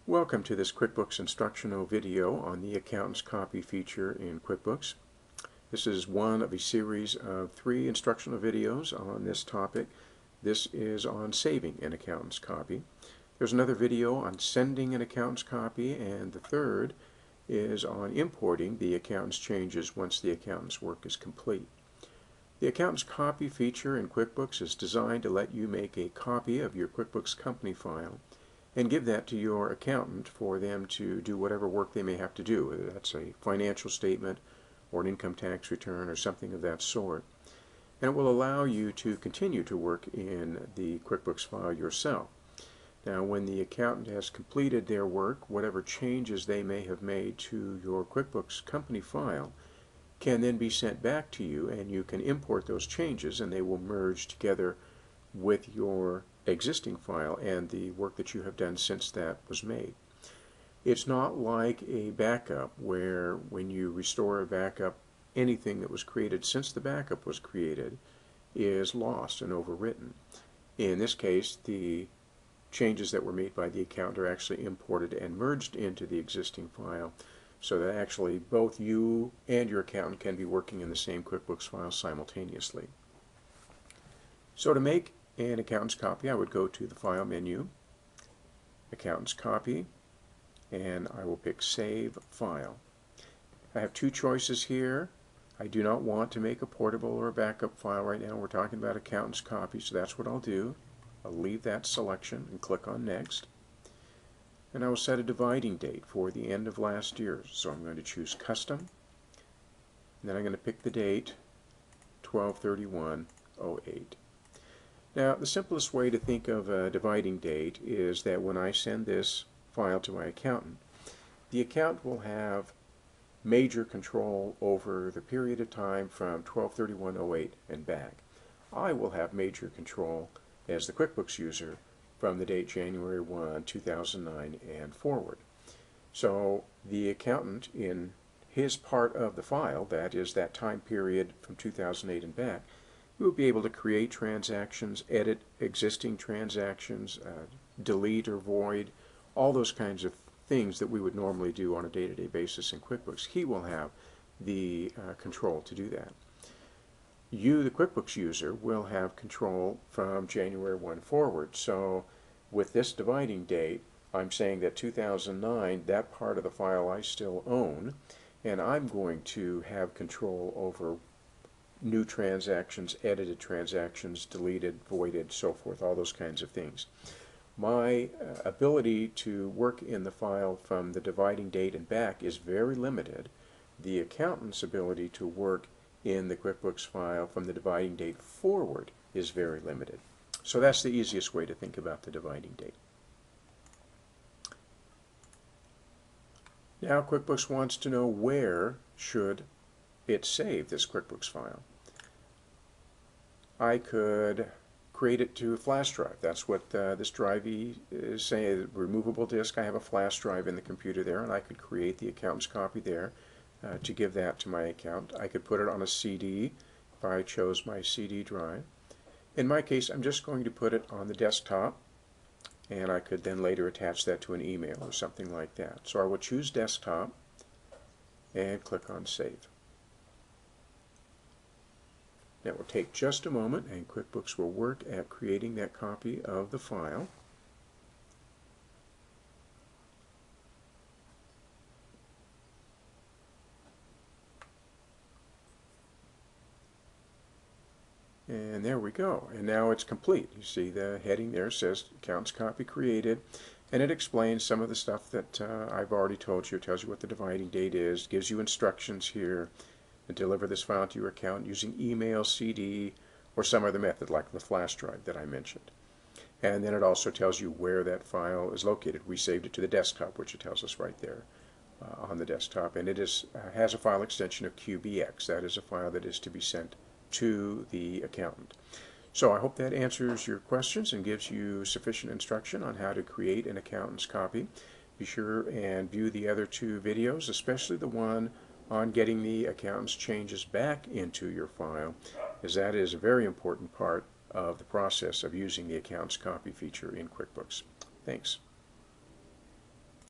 Welcome to this QuickBooks instructional video on the Accountant's Copy feature in QuickBooks. This is one of a series of 3 instructional videos on this topic. This is on saving an accountant's copy. There's another video on sending an accountant's copy, and the third is on importing the accountant's changes once the accountant's work is complete. The Accountant's Copy feature in QuickBooks is designed to let you make a copy of your QuickBooks company file and give that to your accountant for them to do whatever work they may have to do, whether that's a financial statement or an income tax return or something of that sort. And it will allow you to continue to work in the QuickBooks file yourself. Now, when the accountant has completed their work, whatever changes they may have made to your QuickBooks company file can then be sent back to you, and you can import those changes and they will merge together with your existing file and the work that you have done since that was made. It's not like a backup where when you restore a backup, anything that was created since the backup was created is lost and overwritten. In this case, the changes that were made by the accountant are actually imported and merged into the existing file, so that actually both you and your accountant can be working in the same QuickBooks file simultaneously. So to make an accountant's copy, I would go to the File menu, Accountant's Copy, and I will pick Save File. I have 2 choices here. I do not want to make a portable or a backup file right now. We're talking about accountant's copy, so that's what I'll do. I'll leave that selection and click on Next. And I will set a dividing date for the end of last year. So I'm going to choose Custom, and then I'm going to pick the date 12/31/08. Now, the simplest way to think of a dividing date is that when I send this file to my accountant, the accountant will have major control over the period of time from 12/31/08 and back. I will have major control as the QuickBooks user from the date January 1, 2009 and forward. So the accountant, in his part of the file, that is that time period from 2008 and back, you will be able to create transactions, edit existing transactions, delete or void, all those kinds of things that we would normally do on a day-to-day basis in QuickBooks. He will have the control to do that. You, the QuickBooks user, will have control from January 1 forward. So with this dividing date, I'm saying that 2009, that part of the file I still own, and I'm going to have control over new transactions, edited transactions, deleted, voided, so forth, all those kinds of things. My ability to work in the file from the dividing date and back is very limited. The accountant's ability to work in the QuickBooks file from the dividing date forward is very limited. So that's the easiest way to think about the dividing date. Now QuickBooks wants to know where should it save this QuickBooks file. I could create it to a flash drive. That's what this drive is saying, a removable disk. I have a flash drive in the computer there, and I could create the accountant's copy there to give that to my accountant. I could put it on a CD if I chose my CD drive. In my case, I'm just going to put it on the desktop, and I could then later attach that to an email or something like that. So I will choose desktop and click on Save. That will take just a moment, and QuickBooks will work at creating that copy of the file. And there we go. And now it's complete. You see the heading there says Accountant's Copy created, and it explains some of the stuff that I've already told you. It tells you what the dividing date is, gives you instructions here, and deliver this file to your account using email, CD, or some other method like the flash drive that I mentioned. And then it also tells you where that file is located. We saved it to the desktop, which it tells us right there on the desktop, and it has a file extension of QBX. That is a file that is to be sent to the accountant. So I hope that answers your questions and gives you sufficient instruction on how to create an accountant's copy. Be sure and view the other 2 videos, especially the one on getting the accountant's changes back into your file, as that is a very important part of the process of using the accountant's copy feature in QuickBooks. Thanks.